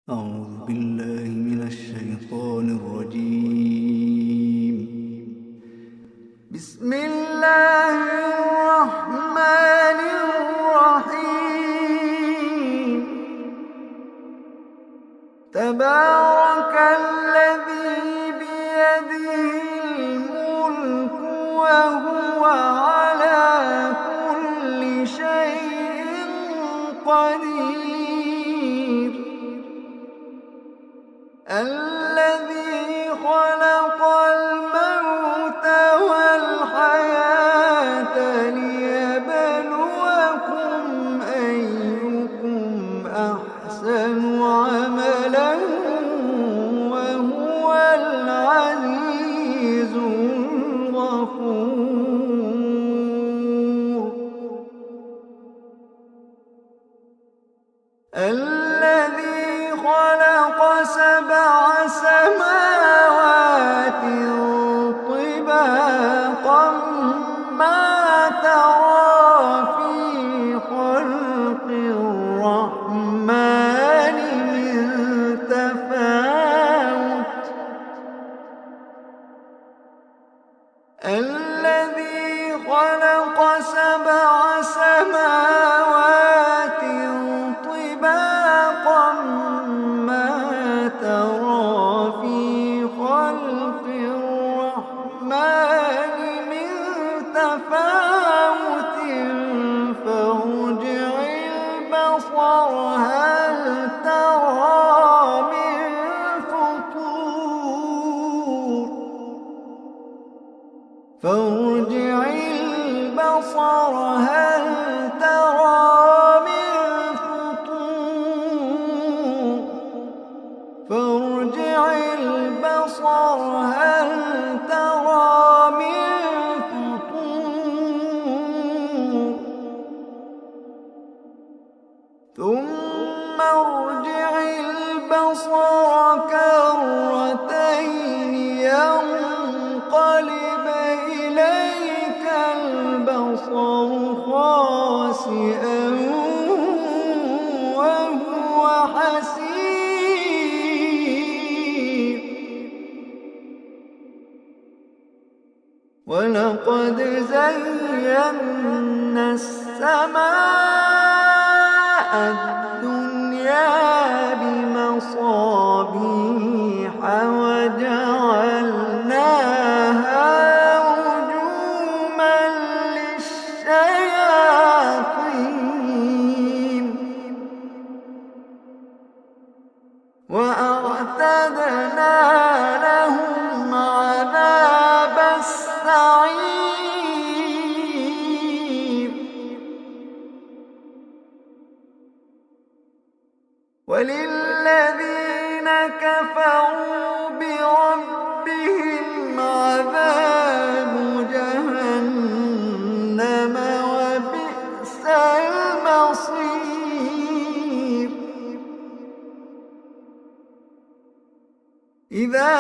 أعوذ بالله من الشيطان الرجيم. بسم الله الرحمن الرحيم. تبارك الذي بيده الملك وهو على كل شيء قدير. الذي خلق الموت والحياة ليبلوكم أيكم أحسن عملا وهو العزيز الغفور. الذي خلق سبع سماوات طباقا ما ترى في خلق الرحمن من تفاوت. الذي خلق سبع سماوات طباقا ما ترى في خلق الرحمن من تفاوت فارجع البصر هل ترى من فطور. فارجع البصر هل ترى من فطور. فارجع البصر هل ترى من فطور. ثم ارجع البصر كرتين ينقلب إليك البصر خاسئا وهو حسير. ولقد زينا السماء الدنيا بمصابيح وجعلناها رجوما للشياطين وأعتدنا لهم عذاب السعير. وللذين كفروا بربهم عذاب جهنم وبئس المصير. إذا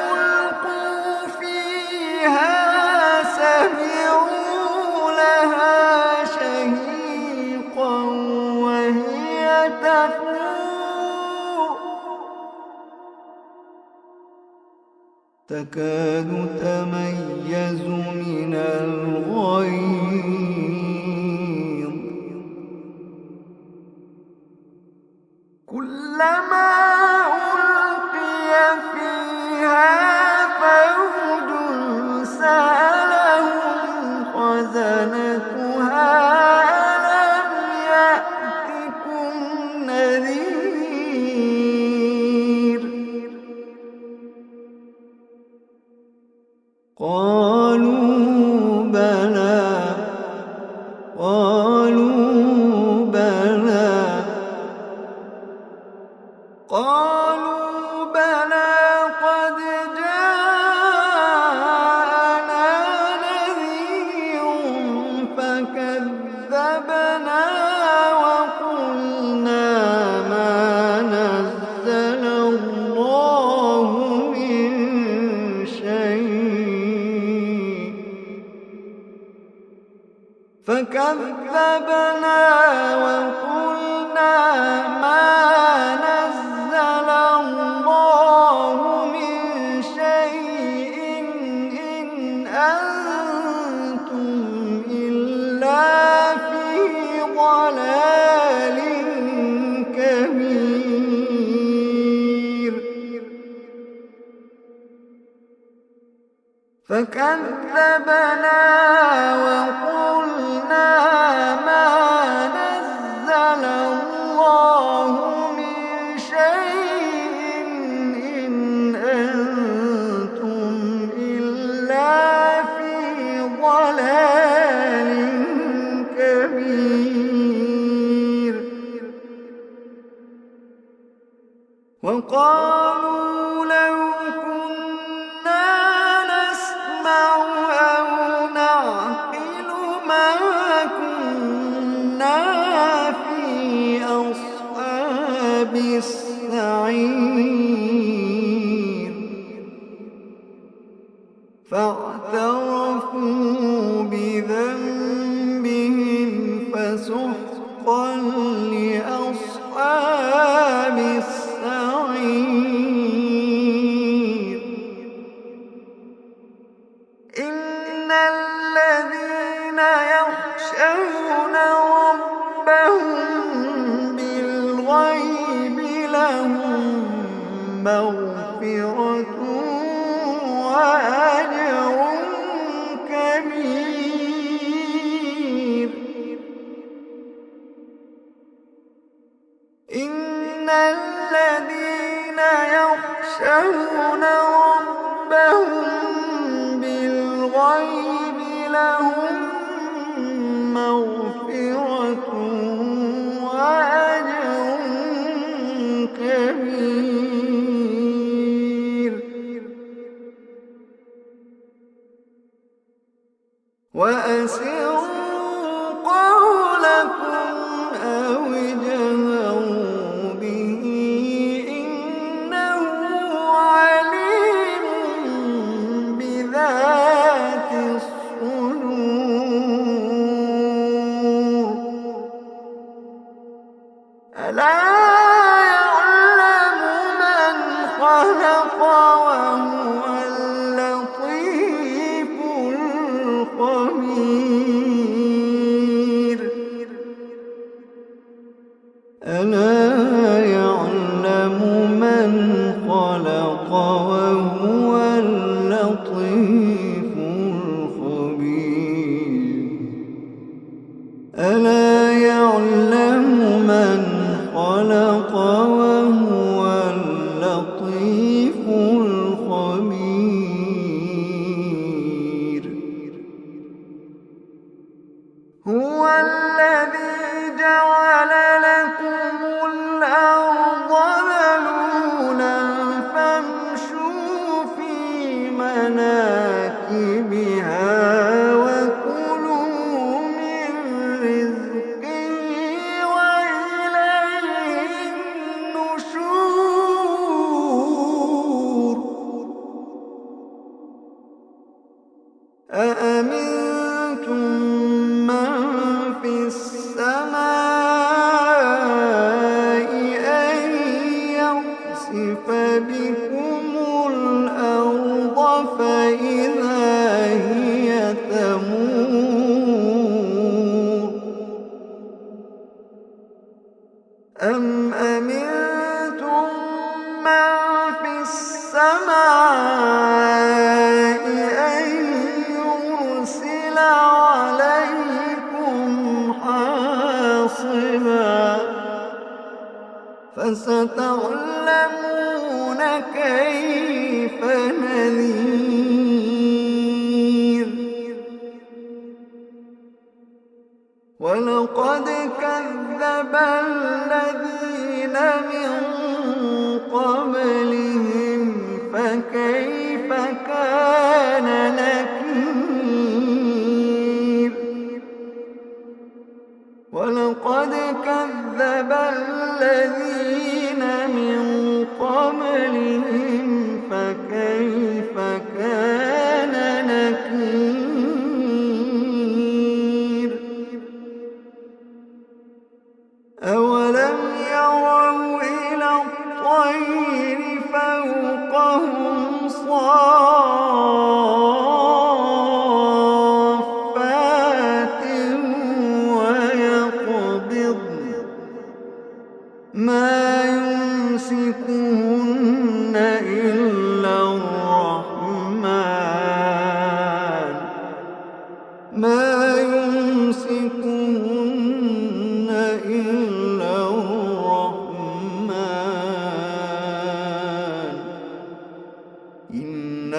ألقوا فيها سمعوا لها شهيقا وهي تفور تكاد تميز من الغيظ. كلما ألقي فيها فوج سألهم خزنتها ألم يأتكم نذير. قالوا بلى قد جاءنا نذير فكذبنا وقلنا ما نزل الله من شيء. فكذبنا وقلنا ما نزل فكذبنا وقلنا ما نزل الله من شيء إن أنتم إلا في ضلال كبير. وقالوا لو كنا نسمع أو نعقل ما كنا في أصحاب السعير. فاعترفوا بذنبهم فسحقا لأصحاب السعير. إن الذين يخشون ربهم بالغيب لهم مغفرة وأجر كبير. إن الذين يخشون ربهم بالغيب لهم مغفرة وأجر كبير. وأسروا قولكم أو اجهروا به إنه عليم بذات الصدور. ألا يعلم من خلق وهو اللطيف الخبير. ألا يعلم من خلق وهو اللطيف الخبير. ألا يعلم من خلق وهو اللطيف الخبير. هو الذي جعل لكم الأرض ذلولا فامشوا في مناكبها وكلوا من رزقه وإليه النشور. أأمنتم من في السماء أن يخسف بكم الأرض فإذا هي تمور. أم أمنتم من في السماء أن يرسل عليكم حاصبا فستعلمون كيف نذير. ولقد كذب الذين من قبلهم فكيف كان نكير. ولقد كذب الذين من قبلهم فكيف كان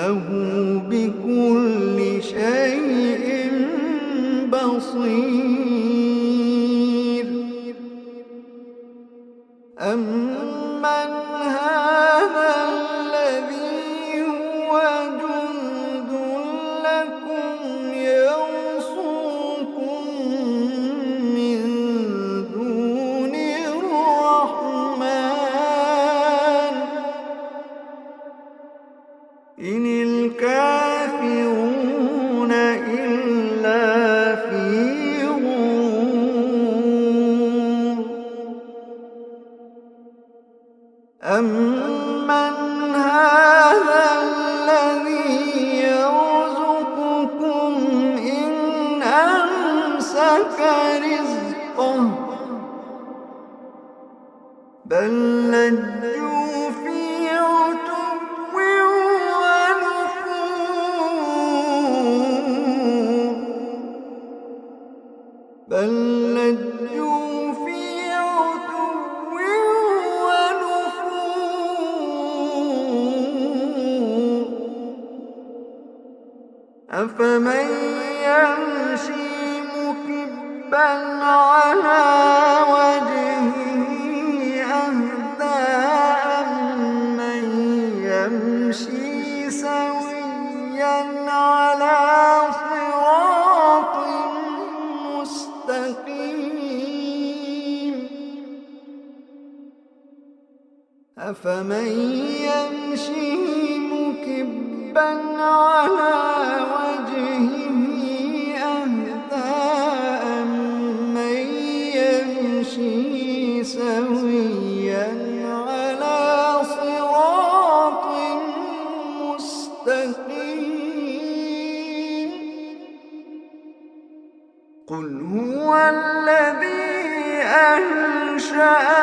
إنه بكل شيء بصير. أمن هذا الذي هو جند لكم يرصوكم من دون الرحمن إن الكافرون إلا في غرور. أمن هذا الذي يرزقكم إن أمسك رزقه بل لجوا في عتو ونفور. بل لجوا في عتو ونفور. أفمن يمشي مكبا على وجهه أهدى أمن يمشي سويا على صراط مستقيم. أفمن يمشي مكبا على وجهه أهدى أمن يمشي سويا على صراط مستقيم. قل هو الذي أنشأكم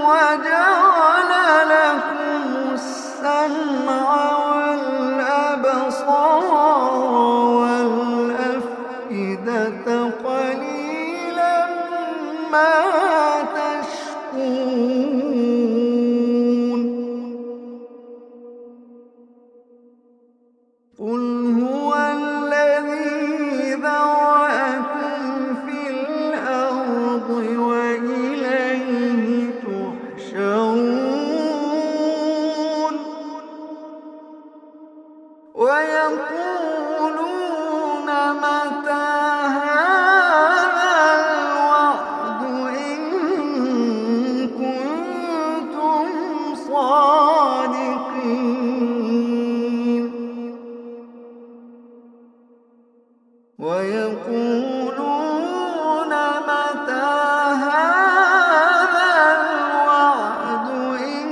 وجعل لكم السمع والأبصار والأفئدة قليلا ما تشكرون. قل هو الذي ذرأكم في الأرض وإليه تحشرون. ويقولون متى هذا الوعد إن كنتم صادقين. ويقولون متى هذا الوعد إن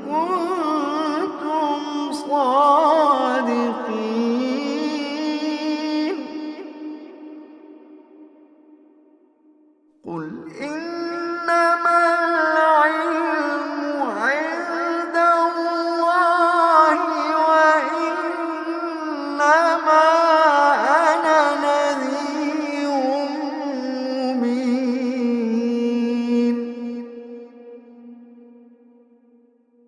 كنتم صادقين. قل إنما العلم عند الله وإنما أنا نذير مبين.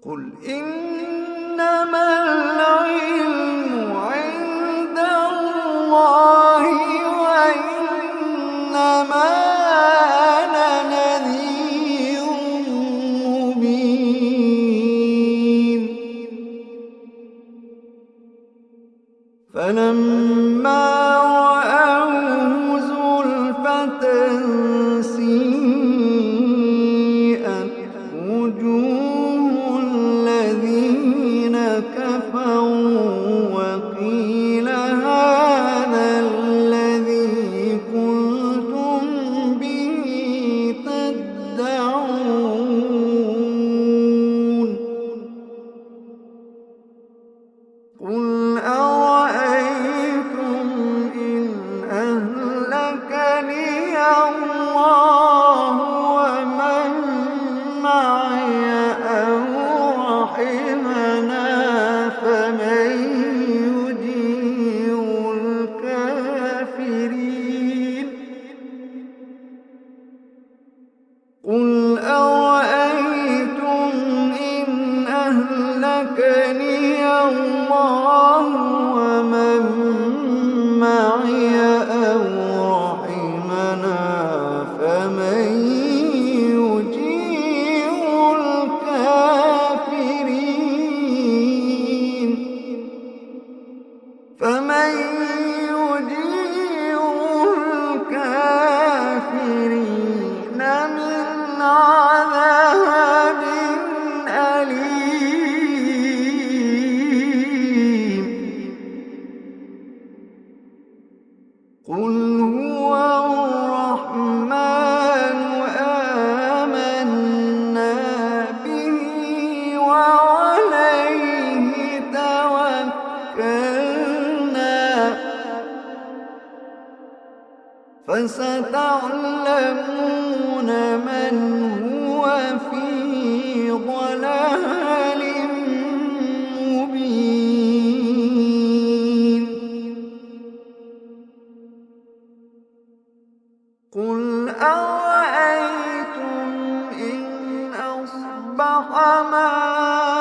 قل إنما العلم عند الله وإنما أنا نذير مبين. فلما رأوه زلفة سيئت وجوه الذين كفروا وقيل هذا الذي كنتم به تدعون. قل أرأيتم فستعلمون من هو في ضلال مبين. قل أرأيتم إن أصبح ماؤكم